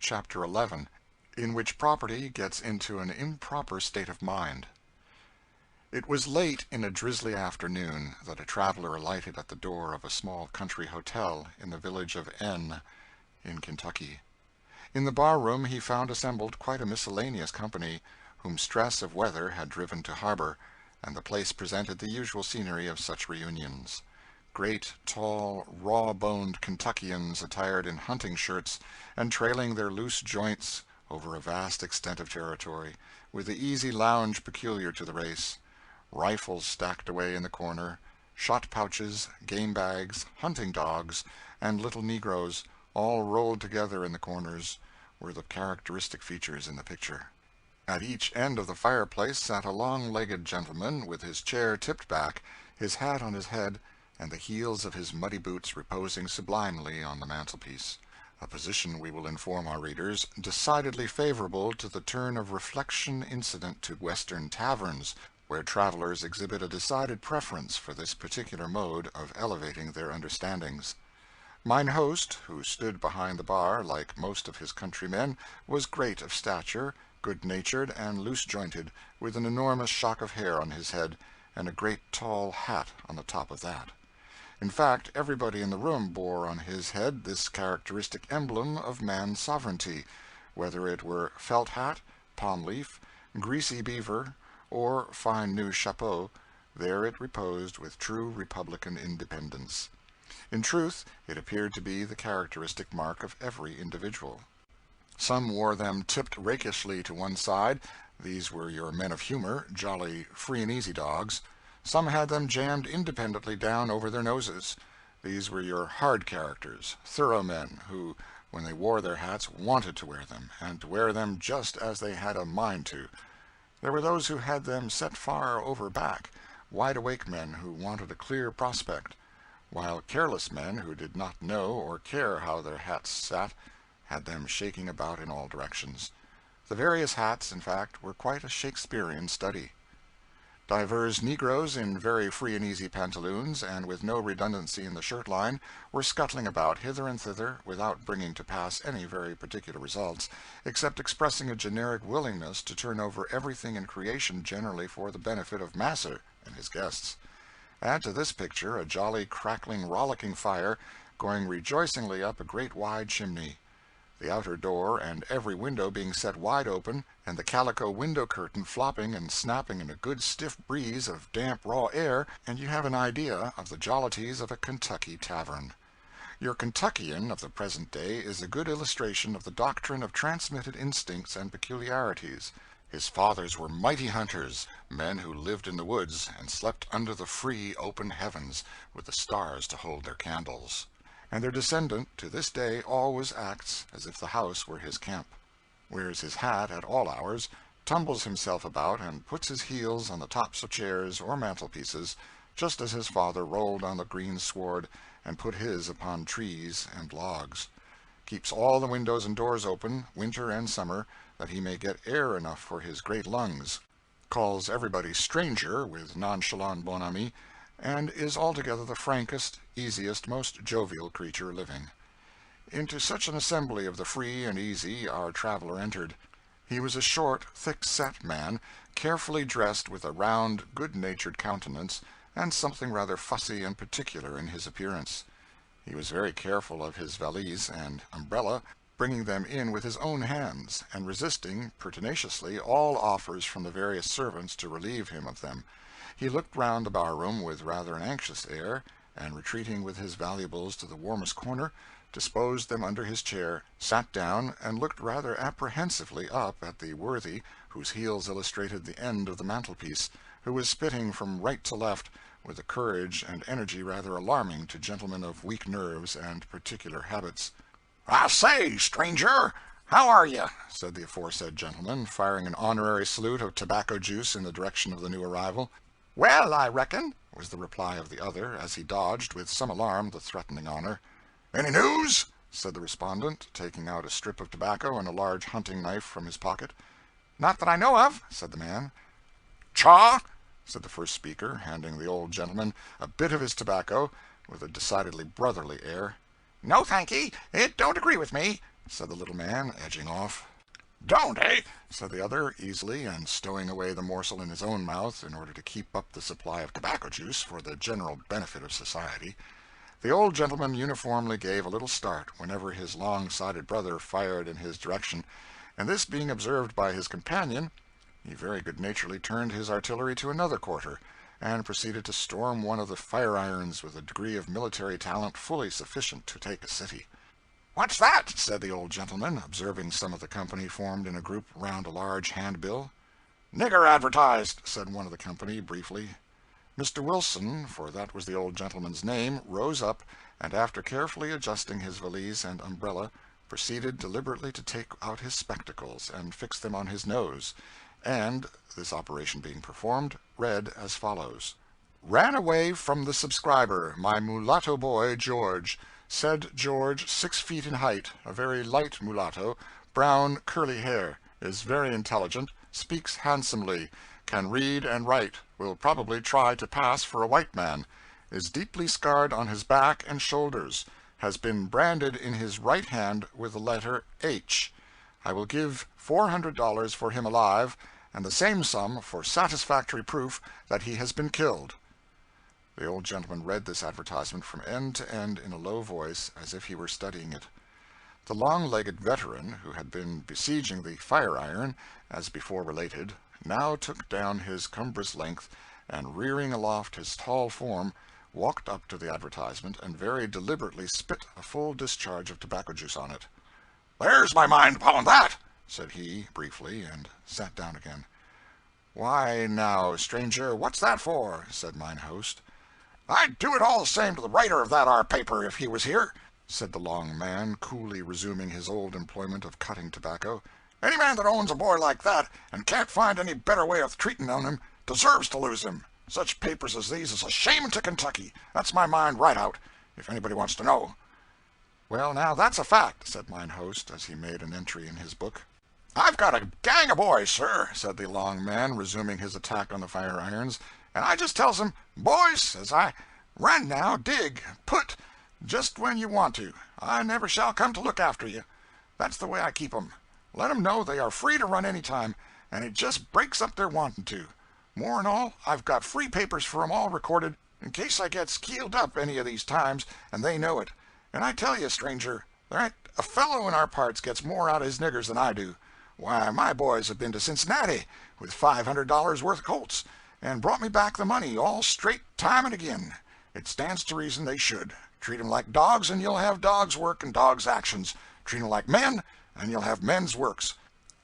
Chapter 11, in which property gets into an improper state of mind. It was late in a drizzly afternoon that a traveler alighted at the door of a small country hotel in the village of N. in Kentucky. In the bar-room he found assembled quite a miscellaneous company, whom stress of weather had driven to harbor, and the place presented the usual scenery of such reunions. Great, tall, raw-boned Kentuckians attired in hunting shirts, and trailing their loose joints over a vast extent of territory, with the easy lounge peculiar to the race. Rifles stacked away in the corner, shot pouches, game bags, hunting dogs, and little negroes, all rolled together in the corners, were the characteristic features in the picture. At each end of the fireplace sat a long-legged gentleman, with his chair tipped back, his hat on his head, and the heels of his muddy boots reposing sublimely on the mantelpiece, a position, we will inform our readers, decidedly favorable to the turn of reflection incident to Western taverns, where travelers exhibit a decided preference for this particular mode of elevating their understandings. Mine host, who stood behind the bar like most of his countrymen, was great of stature, good-natured, and loose-jointed, with an enormous shock of hair on his head, and a great tall hat on the top of that. In fact, everybody in the room bore on his head this characteristic emblem of man's sovereignty, whether it were felt hat, palm leaf, greasy beaver, or fine new chapeau, there it reposed with true republican independence. In truth, it appeared to be the characteristic mark of every individual. Some wore them tipped rakishly to one side. These were your men of humor, jolly, free-and-easy dogs. Some had them jammed independently down over their noses. These were your hard characters, thorough men, who, when they wore their hats, wanted to wear them, and to wear them just as they had a mind to. There were those who had them set far over back, wide-awake men who wanted a clear prospect, while careless men who did not know or care how their hats sat had them shaking about in all directions. The various hats, in fact, were quite a Shakespearean study. Divers negroes in very free-and-easy pantaloons, and with no redundancy in the shirt-line, were scuttling about hither and thither, without bringing to pass any very particular results, except expressing a generic willingness to turn over everything in creation generally for the benefit of Masser and his guests. Add to this picture a jolly, crackling, rollicking fire, going rejoicingly up a great wide chimney, the outer door and every window being set wide open, and the calico window curtain flopping and snapping in a good stiff breeze of damp raw air, and you have an idea of the jollities of a Kentucky tavern. Your Kentuckian of the present day is a good illustration of the doctrine of transmitted instincts and peculiarities. His fathers were mighty hunters, men who lived in the woods and slept under the free, open heavens, with the stars to hold their candles. And their descendant to this day always acts as if the house were his camp, wears his hat at all hours, tumbles himself about, and puts his heels on the tops of chairs or mantelpieces, just as his father rolled on the green sward and put his upon trees and logs, keeps all the windows and doors open, winter and summer, that he may get air enough for his great lungs, calls everybody stranger with nonchalant bonhomie, and is altogether the frankest, easiest, most jovial creature living. Into such an assembly of the free and easy our traveler entered. He was a short, thick-set man, carefully dressed, with a round, good-natured countenance, and something rather fussy and particular in his appearance. He was very careful of his valise and umbrella, bringing them in with his own hands, and resisting, pertinaciously, all offers from the various servants to relieve him of them. He looked round the bar-room with rather an anxious air, and retreating with his valuables to the warmest corner, disposed them under his chair, sat down, and looked rather apprehensively up at the worthy, whose heels illustrated the end of the mantelpiece, who was spitting from right to left, with a courage and energy rather alarming to gentlemen of weak nerves and particular habits. "I say, stranger, how are you?" said the aforesaid gentleman, firing an honorary salute of tobacco juice in the direction of the new arrival. "Well, I reckon," was the reply of the other, as he dodged, with some alarm, the threatening honor. "Any news?" said the respondent, taking out a strip of tobacco and a large hunting knife from his pocket. "Not that I know of," said the man. "Chaw?" said the first speaker, handing the old gentleman a bit of his tobacco, with a decidedly brotherly air. No, thankee, it don't agree with me, said the little man, edging off. don't, eh? Said the other, easily, and stowing away the morsel in his own mouth in order to keep up the supply of tobacco juice for the general benefit of society. The old gentleman uniformly gave a little start whenever his long-sided brother fired in his direction, and this being observed by his companion, he very good-naturedly turned his artillery to another quarter, and proceeded to storm one of the fire-irons with a degree of military talent fully sufficient to take a city. What's that? Said the old gentleman, observing some of the company formed in a group round a large handbill. Nigger advertised, said one of the company, briefly. Mr. Wilson, for that was the old gentleman's name, rose up, and after carefully adjusting his valise and umbrella, proceeded deliberately to take out his spectacles and fix them on his nose, and, this operation being performed, read as follows: "Ran away from the subscriber, my mulatto boy, George. Said George 6 feet in height, a very light mulatto, brown curly hair, is very intelligent, speaks handsomely, can read and write, will probably try to pass for a white man, is deeply scarred on his back and shoulders, has been branded in his right hand with the letter H. I will give $400 for him alive, and the same sum for satisfactory proof that he has been killed." The old gentleman read this advertisement from end to end in a low voice, as if he were studying it. The long-legged veteran, who had been besieging the fire-iron, as before related, now took down his cumbrous length, and rearing aloft his tall form, walked up to the advertisement, and very deliberately spit a full discharge of tobacco juice on it. "There's my mind upon that," said he, briefly, and sat down again. "Why, now, stranger, what's that for?" said mine host. "I'd do it all the same to the writer of that ar paper if he was here," said the long man, coolly resuming his old employment of cutting tobacco. "Any man that owns a boy like that, and can't find any better way of treating on him, deserves to lose him. Such papers as these is a shame to Kentucky. That's my mind right out, if anybody wants to know." "Well, now, that's a fact," said mine host, as he made an entry in his book. "I've got a gang of boys, sir," said the long man, resuming his attack on the fire-irons, "and I just tells 'em, 'Boys,' says I, 'run now, dig, put, just when you want to. I never shall come to look after you.' That's the way I keep 'em. Let 'em know they are free to run any time, and it just breaks up their wanting to. More'n all, I've got free papers for 'em all recorded, in case I get skeeled up any of these times, and they know it. And I tell you, stranger, there ain't a fellow in our parts gets more out of his niggers than I do. Why, my boys have been to Cincinnati with $500 worth of colts, and brought me back the money, all straight time and again. It stands to reason they should. Treat 'em like dogs, and you'll have dogs' work and dogs' actions. Treat 'em like men, and you'll have men's works."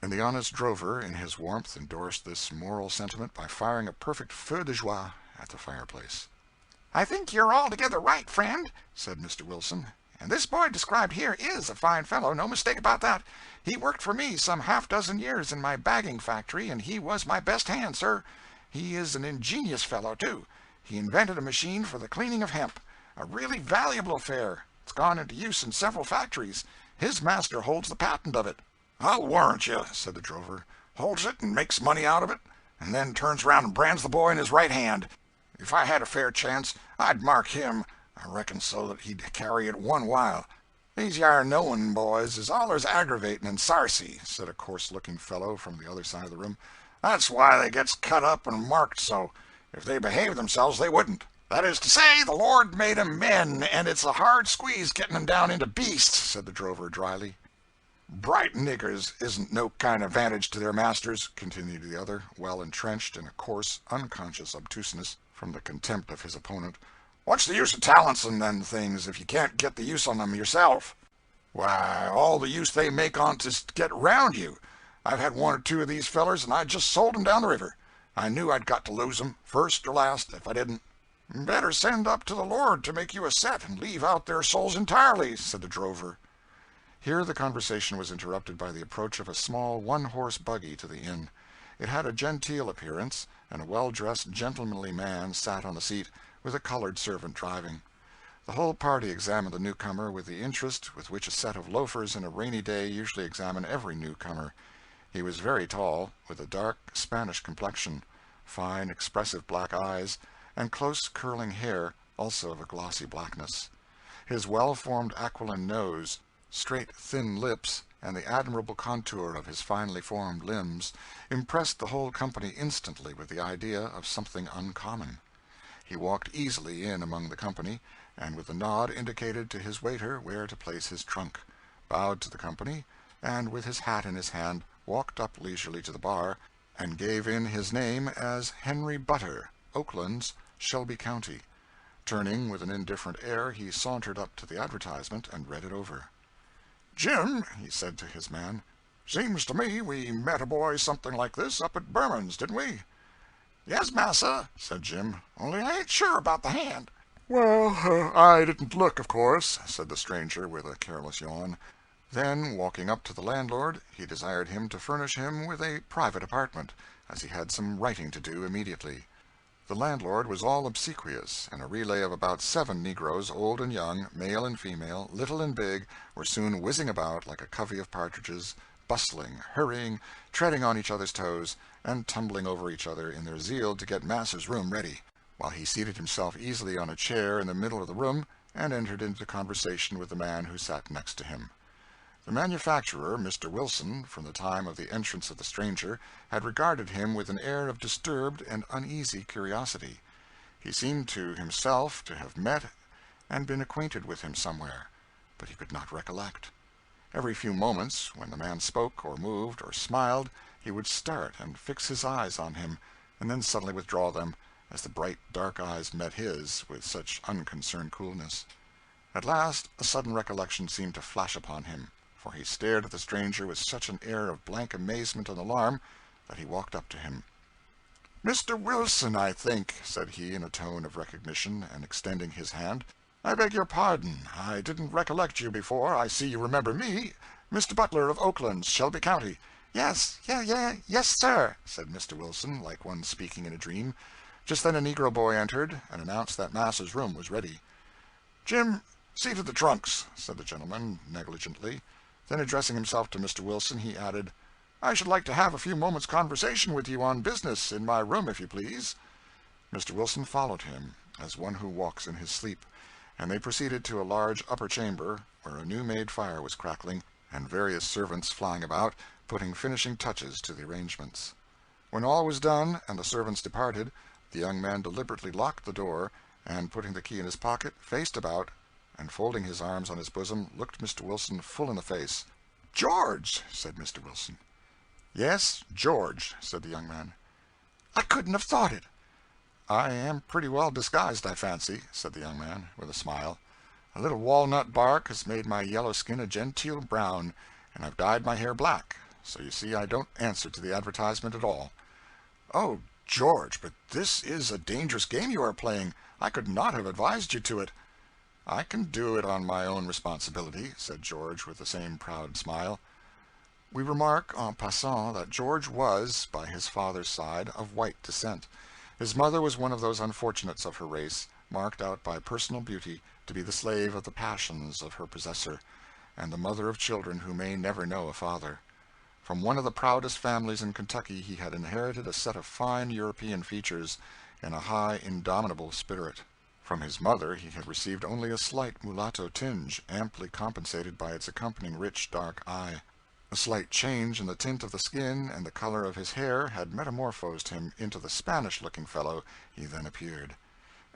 And the honest drover, in his warmth, endorsed this moral sentiment by firing a perfect feu de joie at the fireplace. "I think you're altogether right, friend," said Mr. Wilson. "And this boy described here is a fine fellow, no mistake about that. He worked for me some half-dozen years in my bagging factory, and he was my best hand, sir. He is an ingenious fellow, too. He invented a machine for the cleaning of hemp, a really valuable affair. It's gone into use in several factories. His master holds the patent of it." "I'll warrant you," said the drover. "Holds it and makes money out of it, and then turns around and brands the boy in his right hand. If I had a fair chance, I'd mark him, I reckon, so that he'd carry it one while. These yar knowin' boys is allers aggravatin' and sarcy," said a coarse-looking fellow from the other side of the room. "That's why they gets cut up and marked so. If they behaved themselves, they wouldn't. That is to say, the Lord made 'em men, and it's a hard squeeze getting 'em down into beasts," said the drover, dryly. "Bright niggers isn't no kind of advantage to their masters," continued the other, well entrenched in a coarse, unconscious obtuseness from the contempt of his opponent. "What's the use of talents and them things if you can't get the use on 'em yourself? Why, all the use they make on't is to get round you. I've had one or two of these fellers, and I just sold 'em down the river. I knew I'd got to lose 'em, first or last, if I didn't." "Better send up to the Lord to make you a set, and leave out their souls entirely," said the drover. Here the conversation was interrupted by the approach of a small one-horse buggy to the inn. It had a genteel appearance, and a well-dressed, gentlemanly man sat on the seat, with a colored servant driving. The whole party examined the newcomer with the interest with which a set of loafers in a rainy day usually examine every newcomer. He was very tall, with a dark Spanish complexion, fine, expressive black eyes, and close curling hair, also of a glossy blackness. His well-formed aquiline nose, straight thin lips, and the admirable contour of his finely formed limbs impressed the whole company instantly with the idea of something uncommon. He walked easily in among the company, and with a nod indicated to his waiter where to place his trunk, bowed to the company, and with his hat in his hand walked up leisurely to the bar, and gave in his name as Henry Butter, Oaklands, Shelby County. Turning with an indifferent air, he sauntered up to the advertisement and read it over. "Jim," he said to his man, "seems to me we met a boy something like this up at Berman's, didn't we?" "Yes, massa," said Jim, "only I ain't sure about the hand." "Well, I didn't look, of course," said the stranger with a careless yawn. Then, walking up to the landlord, he desired him to furnish him with a private apartment, as he had some writing to do immediately. The landlord was all obsequious, and a relay of about 7 negroes, old and young, male and female, little and big, were soon whizzing about like a covey of partridges, bustling, hurrying, treading on each other's toes, and tumbling over each other in their zeal to get Massa's room ready, while he seated himself easily on a chair in the middle of the room and entered into conversation with the man who sat next to him. The manufacturer, Mr. Wilson, from the time of the entrance of the stranger, had regarded him with an air of disturbed and uneasy curiosity. He seemed to himself to have met and been acquainted with him somewhere, but he could not recollect. Every few moments, when the man spoke or moved or smiled, he would start and fix his eyes on him, and then suddenly withdraw them, as the bright dark eyes met his with such unconcerned coolness. At last a sudden recollection seemed to flash upon him, for he stared at the stranger with such an air of blank amazement and alarm that he walked up to him. "Mr. Wilson, I think," said he in a tone of recognition, and extending his hand. "I beg your pardon. I didn't recollect you before. I see you remember me. Mr. Butler of Oaklands, Shelby County." "Yes, yes, sir," said Mr. Wilson, like one speaking in a dream. Just then a negro boy entered and announced that Massa's room was ready. "Jim, see to the trunks," said the gentleman, negligently. Then addressing himself to Mr. Wilson, he added, "I should like to have a few moments' conversation with you on business, in my room, if you please." Mr. Wilson followed him, as one who walks in his sleep, and they proceeded to a large upper chamber, where a new-made fire was crackling, and various servants flying about, putting finishing touches to the arrangements. When all was done, and the servants departed, the young man deliberately locked the door, and, putting the key in his pocket, faced about, and folding his arms on his bosom, looked Mr. Wilson full in the face. "George," said Mr. Wilson. "Yes, George," said the young man. "I couldn't have thought it." "I am pretty well disguised, I fancy," said the young man, with a smile. "A little walnut bark has made my yellow skin a genteel brown, and I've dyed my hair black, so you see I don't answer to the advertisement at all." "Oh, George, but this is a dangerous game you are playing. I could not have advised you to it." "I can do it on my own responsibility," said George, with the same proud smile. We remark, en passant, that George was, by his father's side, of white descent. His mother was one of those unfortunates of her race, marked out by personal beauty, to be the slave of the passions of her possessor, and the mother of children who may never know a father. From one of the proudest families in Kentucky he had inherited a set of fine European features and a high, indomitable spirit. From his mother he had received only a slight mulatto tinge, amply compensated by its accompanying rich dark eye. A slight change in the tint of the skin and the color of his hair had metamorphosed him into the Spanish-looking fellow he then appeared.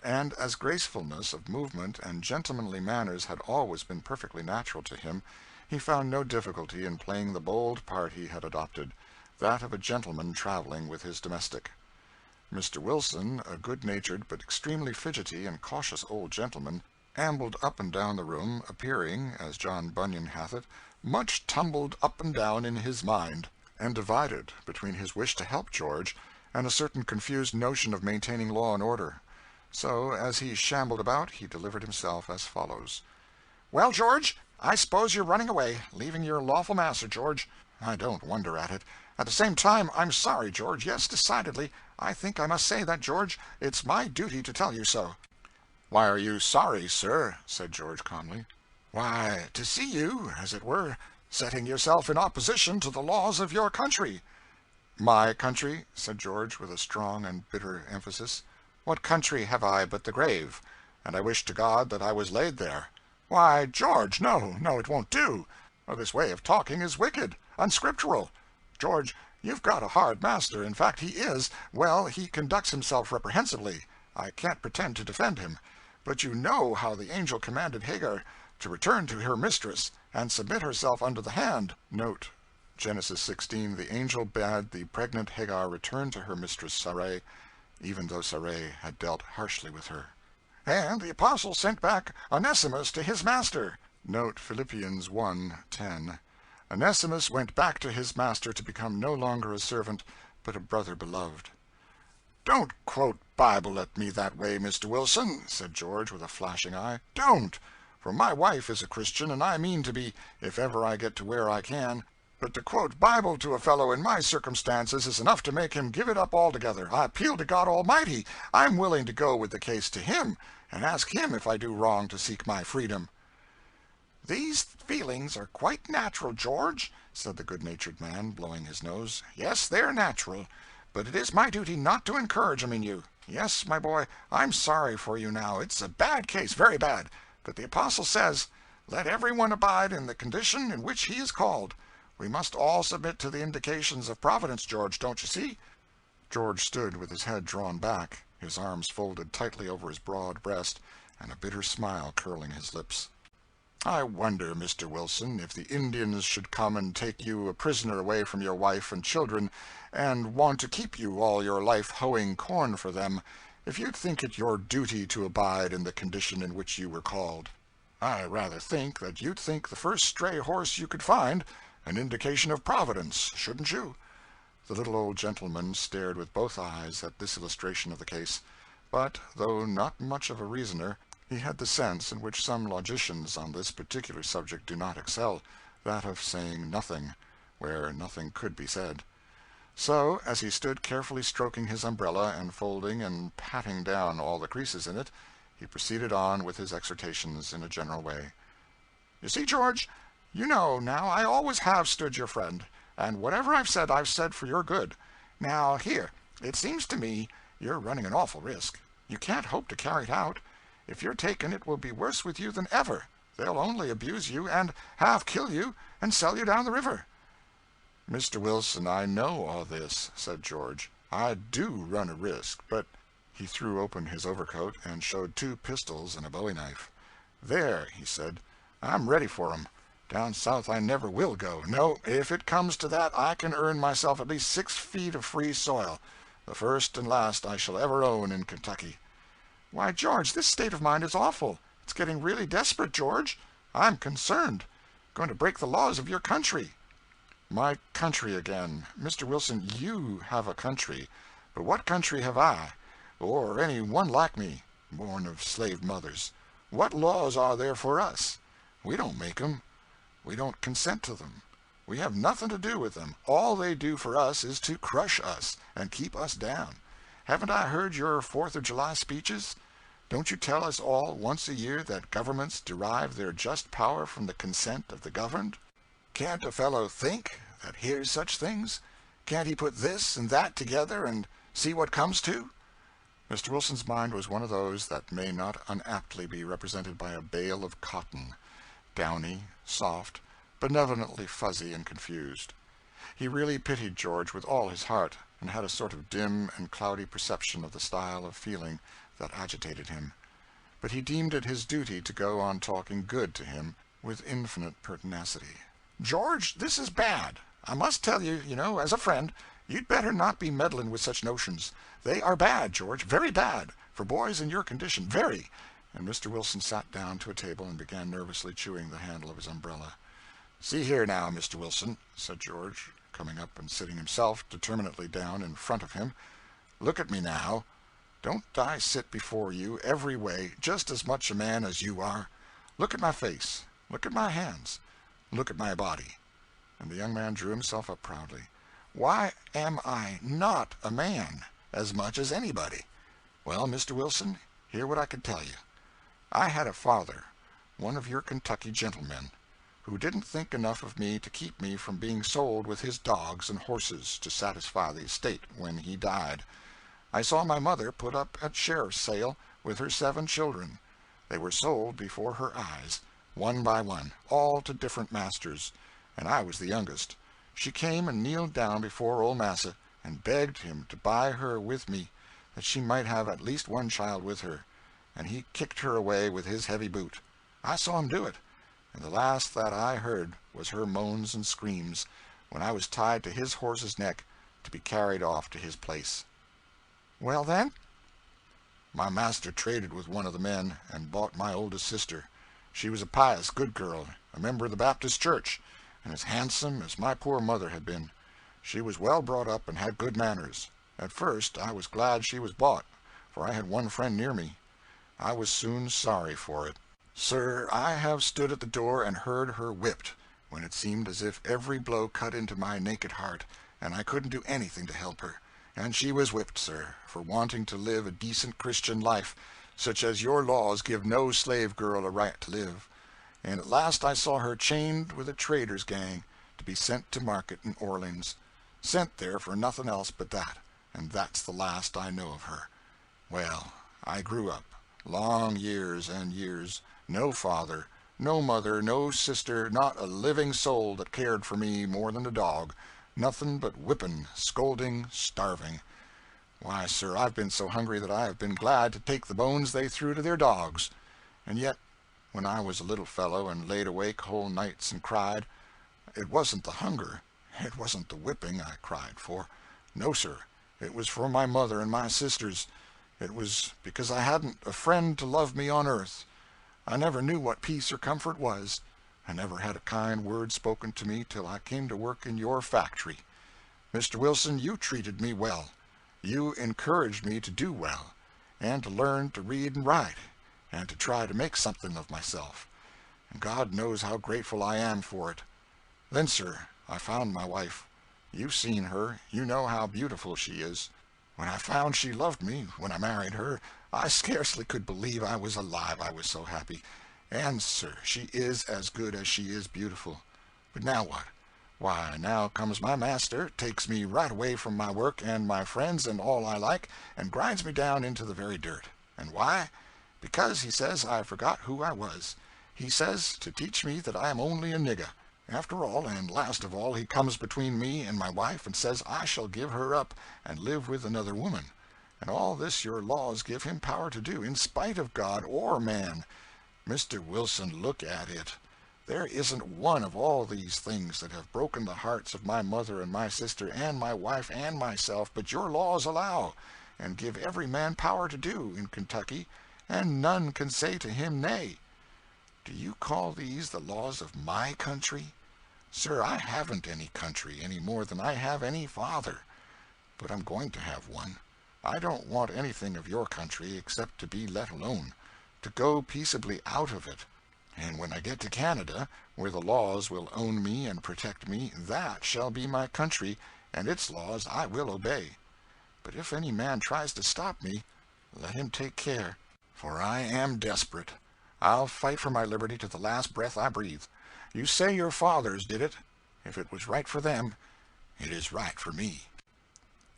And as gracefulness of movement and gentlemanly manners had always been perfectly natural to him, he found no difficulty in playing the bold part he had adopted, that of a gentleman traveling with his domestic. Mr. Wilson, a good-natured but extremely fidgety and cautious old gentleman, ambled up and down the room, appearing, as John Bunyan hath it, much tumbled up and down in his mind, and divided between his wish to help George and a certain confused notion of maintaining law and order. So, as he shambled about, he delivered himself as follows. "Well, George, I suppose you're running away, leaving your lawful master, George." "I don't wonder at it." "At the same time, I'm sorry, George. Yes, decidedly. I think I must say that, George. It's my duty to tell you so." "Why are you sorry, sir?" said George calmly. "Why, to see you, as it were, setting yourself in opposition to the laws of your country." "My country?" said George, with a strong and bitter emphasis. "What country have I but the grave? And I wish to God that I was laid there." Why, George, no, no, it won't do. This way of talking is wicked, unscriptural. George, you've got a hard master. In fact, he is. Well, he conducts himself reprehensibly. I can't pretend to defend him. But you know how the angel commanded Hagar to return to her mistress and submit herself under the hand. Note, Genesis 16, the angel bade the pregnant Hagar return to her mistress Sarai, even though Sarai had dealt harshly with her. And the apostle sent back Onesimus to his master. Note Philippians 1:10. Onesimus went back to his master to become no longer a servant, but a brother beloved. Don't quote Bible at me that way, Mr. Wilson, said George with a flashing eye. Don't, for my wife is a Christian, and I mean to be, if ever I get to where I can. But to quote Bible to a fellow in my circumstances is enough to make him give it up altogether. I appeal to God Almighty. I'm willing to go with the case to Him, and ask Him if I do wrong to seek my freedom. These feelings are quite natural, George, said the good-natured man, blowing his nose. Yes, they're natural, but it is my duty not to encourage 'em in you. Yes, my boy, I'm sorry for you now. It's a bad case, very bad. But the apostle says, let every one abide in the condition in which he is called. We must all submit to the indications of Providence, George, don't you see? George stood with his head drawn back, his arms folded tightly over his broad breast, and a bitter smile curling his lips. I wonder, Mr. Wilson, if the Indians should come and take you a prisoner away from your wife and children, and want to keep you all your life hoeing corn for them, if you'd think it your duty to abide in the condition in which you were called. I rather think that you'd think the first stray horse you could find an indication of Providence, shouldn't you? The little old gentleman stared with both eyes at this illustration of the case, but, though not much of a reasoner, he had the sense in which some logicians on this particular subject do not excel, that of saying nothing, where nothing could be said. So, as he stood carefully stroking his umbrella and folding and patting down all the creases in it, he proceeded on with his exhortations in a general way. You see, George, you know now I always have stood your friend, and whatever I've said for your good. Now, here, it seems to me you're running an awful risk. You can't hope to carry it out. If you're taken, it will be worse with you than ever. They'll only abuse you, and half kill you, and sell you down the river. Mr. Wilson, I know all this, said George. I do run a risk, but— He threw open his overcoat and showed 2 pistols and a bowie knife. There, he said, I'm ready for 'em. Down south I never will go. No, if it comes to that, I can earn myself at least 6 feet of free soil, the first and last I shall ever own in Kentucky. Why, George, this state of mind is awful. It's getting really desperate, George. I'm concerned. Going to break the laws of your country. My country again. Mr. Wilson, you have a country, but what country have I, or any one like me, born of slave mothers? What laws are there for us? We don't make 'em. We don't consent to them. We have nothing to do with them. All they do for us is to crush us and keep us down. Haven't I heard your 4th of July speeches? Don't you tell us all once a year that governments derive their just power from the consent of the governed? Can't a fellow think that hears such things? Can't he put this and that together and see what comes to? Mr. Wilson's mind was one of those that may not unaptly be represented by a bale of cotton, downy, soft, benevolently fuzzy and confused. He really pitied George with all his heart, and had a sort of dim and cloudy perception of the style of feeling that agitated him. But he deemed it his duty to go on talking good to him with infinite pertinacity. George, this is bad. I must tell you, as a friend, you'd better not be meddling with such notions. They are bad, George, very bad, for boys in your condition, very. And Mr. Wilson sat down to a table and began nervously chewing the handle of his umbrella. See here now, Mr. Wilson, said George, coming up and sitting himself determinately down in front of him. Look at me now. Don't I sit before you every way just as much a man as you are? Look at my face. Look at my hands. Look at my body. And the young man drew himself up proudly. Why am I not a man, as much as anybody? Well, Mr. Wilson, hear what I can tell you. I had a father, one of your Kentucky gentlemen, who didn't think enough of me to keep me from being sold with his dogs and horses to satisfy the estate when he died. I saw my mother put up at sheriff's sale with her 7 children. They were sold before her eyes, one by one, all to different masters, and I was the youngest. She came and kneeled down before old massa, and begged him to buy her with me, that she might have at least one child with her, and he kicked her away with his heavy boot. I saw him do it, and the last that I heard was her moans and screams, when I was tied to his horse's neck to be carried off to his place. Well, then? My master traded with one of the men, and bought my oldest sister. She was a pious, good girl, a member of the Baptist church, and as handsome as my poor mother had been. She was well brought up and had good manners. At first I was glad she was bought, for I had one friend near me. I was soon sorry for it. Sir, I have stood at the door and heard her whipped, when it seemed as if every blow cut into my naked heart, and I couldn't do anything to help her. And she was whipped, sir, for wanting to live a decent Christian life, such as your laws give no slave girl a right to live. And at last I saw her chained with a trader's gang, to be sent to market in Orleans. Sent there for nothing else but that, and that's the last I know of her. Well, I grew up, long years and years, no father, no mother, no sister, not a living soul that cared for me more than a dog, nothing but whipping, scolding, starving. Why, sir, I've been so hungry that I have been glad to take the bones they threw to their dogs. And yet, when I was a little fellow and laid awake whole nights and cried, it wasn't the hunger, it wasn't the whipping I cried for. No, sir, it was for my mother and my sisters. It was because I hadn't a friend to love me on earth. I never knew what peace or comfort was. I never had a kind word spoken to me till I came to work in your factory. Mr. Wilson, you treated me well. You encouraged me to do well, and to learn to read and write, and to try to make something of myself. And God knows how grateful I am for it. Then, sir, I found my wife. You've seen her. You know how beautiful she is. When I found she loved me, when I married her, I scarcely could believe I was alive, I was so happy. And, sir, she is as good as she is beautiful. But now what? Why, now comes my master, takes me right away from my work and my friends and all I like, and grinds me down into the very dirt. And why? Because, he says, I forgot who I was. He says to teach me that I am only a nigger. After all, and last of all, he comes between me and my wife and says I shall give her up and live with another woman. And all this your laws give him power to do, in spite of God or man. Mr. Wilson, look at it. There isn't one of all these things that have broken the hearts of my mother and my sister and my wife and myself, but your laws allow, and give every man power to do, in Kentucky, and none can say to him nay. Do you call these the laws of my country? Sir, I haven't any country any more than I have any father, but I'm going to have one. I don't want anything of your country except to be let alone, to go peaceably out of it. And when I get to Canada, where the laws will own me and protect me, that shall be my country, and its laws I will obey. But if any man tries to stop me, let him take care, for I am desperate. I'll fight for my liberty to the last breath I breathe. You say your fathers did it. If it was right for them, it is right for me.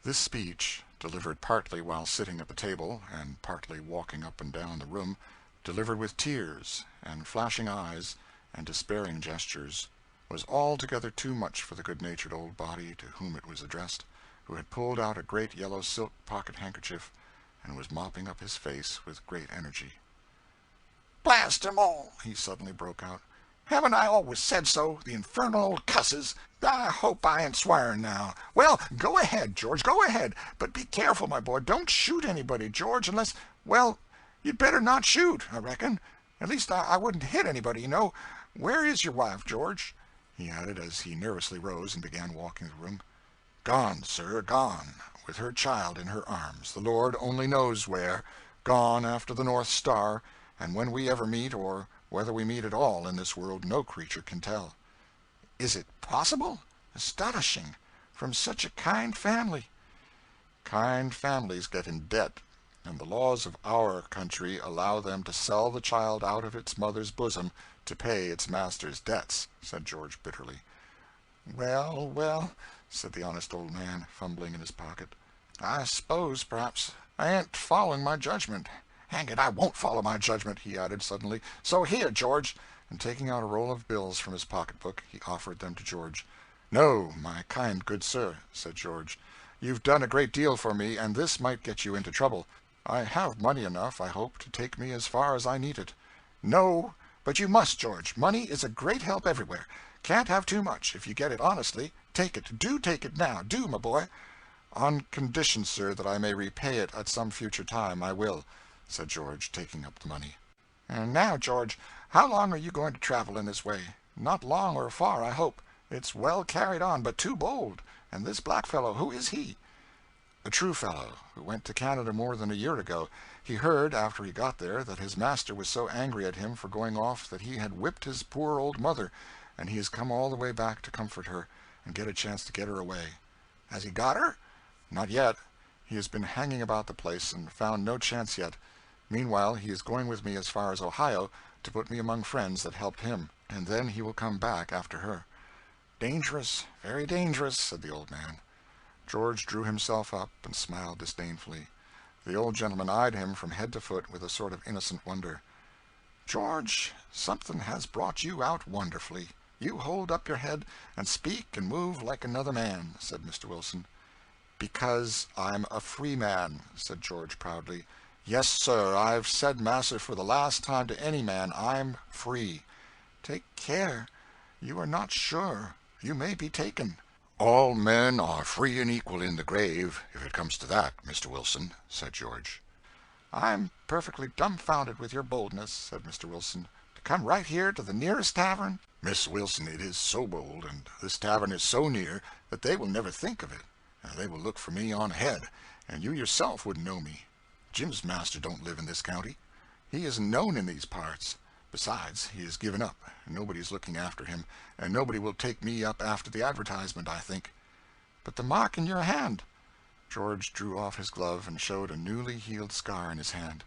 This speech, delivered partly while sitting at the table, and partly walking up and down the room, delivered with tears, and flashing eyes, and despairing gestures, was altogether too much for the good-natured old body to whom it was addressed, who had pulled out a great yellow silk pocket-handkerchief, and was mopping up his face with great energy. "Blast 'em all!" he suddenly broke out. "Haven't I always said so, the infernal old cusses? I hope I ain't swearing now. Well, go ahead, George, go ahead. But be careful, my boy. Don't shoot anybody, George, unless, well, you'd better not shoot, I reckon. At least I wouldn't hit anybody, you know. Where is your wife, George?" he added, as he nervously rose and began walking the room. "Gone, sir, gone, with her child in her arms, the Lord only knows where, gone after the North Star, and when we ever meet, or whether we meet at all in this world, no creature can tell." "Is it possible? Astonishing! From such a kind family." "Kind families get in debt, and the laws of our country allow them to sell the child out of its mother's bosom to pay its master's debts," said George bitterly. "Well, well," said the honest old man, fumbling in his pocket, "I suppose perhaps I ain't following my judgment. Hang it, I won't follow my judgment," he added suddenly. "So here, George, and taking out a roll of bills from his pocketbook, he offered them to George. "No, my kind good sir," said George. "You've done a great deal for me, and this might get you into trouble. I have money enough, I hope, to take me as far as I need it." "No, but you must, George. Money is a great help everywhere. Can't have too much, if you get it honestly. Take it. Do take it now. Do, my boy." "On condition, sir, that I may repay it at some future time, I will," said George, taking up the money. "And now, George, how long are you going to travel in this way? Not long or far, I hope. It's well carried on, but too bold. And this black fellow, who is he?" "A true fellow, who went to Canada more than a year ago. He heard, after he got there, that his master was so angry at him for going off that he had whipped his poor old mother, and he has come all the way back to comfort her, and get a chance to get her away." "Has he got her?" "Not yet. He has been hanging about the place, and found no chance yet. Meanwhile, he is going with me as far as Ohio, to put me among friends that helped him, and then he will come back after her." "Dangerous, very dangerous," said the old man. George drew himself up and smiled disdainfully. The old gentleman eyed him from head to foot with a sort of innocent wonder. "George, something has brought you out wonderfully. You hold up your head and speak and move like another man," said Mr. Wilson. "Because I'm a free man," said George proudly. "Yes, sir, I've said, massa, for the last time to any man, I'm free." "Take care. You are not sure. You may be taken." "All men are free and equal in the grave, if it comes to that, Mr. Wilson," said George. "I'm perfectly dumbfounded with your boldness," said Mr. Wilson. "To come right here to the nearest tavern." "Miss Wilson, it is so bold, and this tavern is so near, that they will never think of it. They will look for me on ahead, and you yourself wouldn't know me. Jim's master don't live in this county. He isn't known in these parts. Besides, he has given up, and nobody is looking after him, and nobody will take me up after the advertisement, I think." "But the mark in your hand." George drew off his glove and showed a newly healed scar in his hand.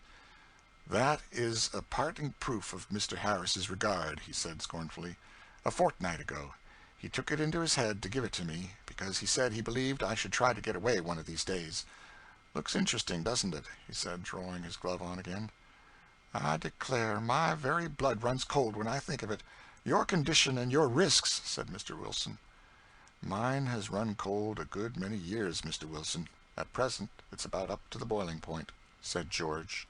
"That is a parting proof of Mr. Harris's regard," he said scornfully. "A fortnight ago, he took it into his head to give it to me, because he said he believed I should try to get away one of these days. Looks interesting, doesn't it?" he said, drawing his glove on again. "I declare my very blood runs cold when I think of it. Your condition and your risks," said Mr. Wilson. "Mine has run cold a good many years, Mr. Wilson. At present it's about up to the boiling point," said George.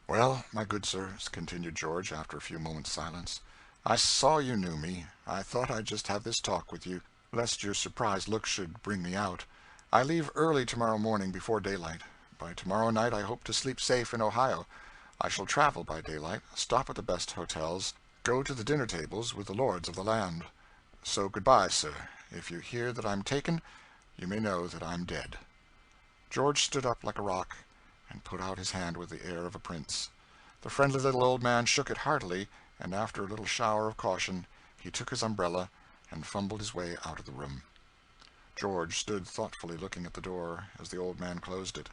"Well, my good sir," continued George, after a few moments' silence, "I saw you knew me. I thought I'd just have this talk with you, lest your surprised look should bring me out. I leave early tomorrow morning before daylight. By tomorrow night I hope to sleep safe in Ohio. I shall travel by daylight, stop at the best hotels, go to the dinner tables with the lords of the land. So goodbye, sir. If you hear that I'm taken, you may know that I'm dead." George stood up like a rock, and put out his hand with the air of a prince. The friendly little old man shook it heartily, and after a little shower of caution, he took his umbrella and fumbled his way out of the room. George stood thoughtfully looking at the door as the old man closed it.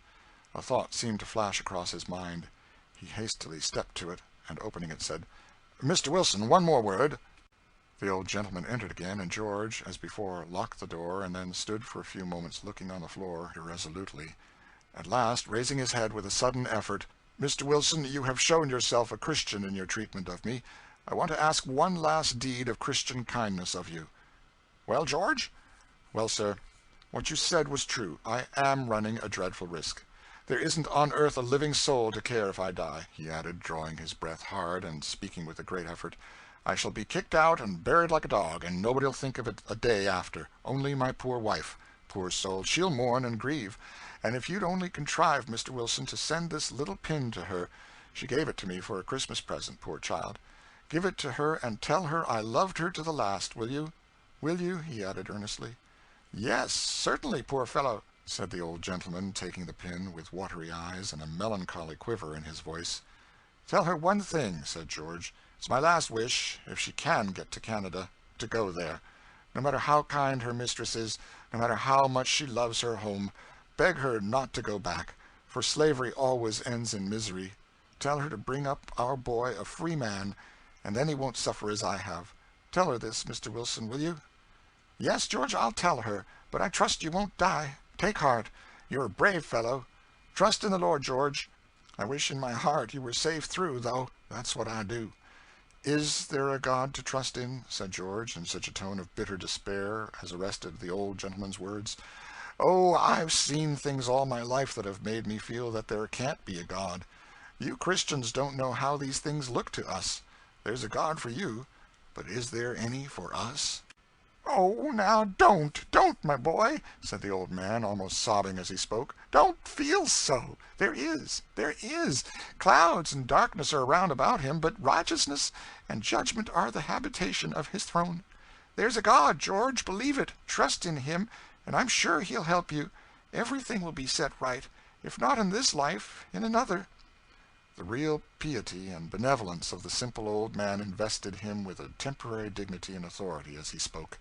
A thought seemed to flash across his mind. He hastily stepped to it, and opening it, said, "Mr. Wilson, one more word." The old gentleman entered again, and George, as before, locked the door, and then stood for a few moments looking on the floor irresolutely. At last, raising his head with a sudden effort, "Mr. Wilson, you have shown yourself a Christian in your treatment of me. I want to ask one last deed of Christian kindness of you." "Well, George?" "Well, sir, what you said was true. I am running a dreadful risk. There isn't on earth a living soul to care if I die," he added, drawing his breath hard and speaking with a great effort. "I shall be kicked out and buried like a dog, and nobody'll think of it a day after. Only my poor wife. Poor soul, she'll mourn and grieve. And if you'd only contrive, Mr. Wilson, to send this little pin to her. She gave it to me for a Christmas present, poor child. Give it to her, and tell her I loved her to the last, will you? Will you?" he added earnestly. "Yes, certainly, poor fellow," said the old gentleman, taking the pin, with watery eyes and a melancholy quiver in his voice. "Tell her one thing," said George. "It's my last wish, if she can get to Canada, to go there. No matter how kind her mistress is, no matter how much she loves her home, beg her not to go back, for slavery always ends in misery. Tell her to bring up our boy a free man, and then he won't suffer as I have. Tell her this, Mr. Wilson, will you?" "Yes, George, I'll tell her, but I trust you won't die. Take heart. You're a brave fellow. Trust in the Lord, George. I wish in my heart you were safe through, though. That's what I do." "Is there a God to trust in?" said George, in such a tone of bitter despair as arrested the old gentleman's words. "Oh, I've seen things all my life that have made me feel that there can't be a God. You Christians don't know how these things look to us. There's a God for you, but is there any for us?" "Oh, now don't, my boy," said the old man, almost sobbing as he spoke. "Don't feel so. There is. Clouds and darkness are round about him, but righteousness and judgment are the habitation of his throne. There's a God, George, believe it, trust in him, and I'm sure he'll help you. Everything will be set right, if not in this life, in another." The real piety and benevolence of the simple old man invested him with a temporary dignity and authority as he spoke.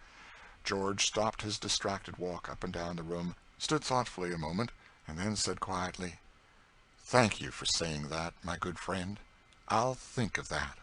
George stopped his distracted walk up and down the room, stood thoughtfully a moment, and then said quietly, "Thank you for saying that, my good friend. I'll think of that."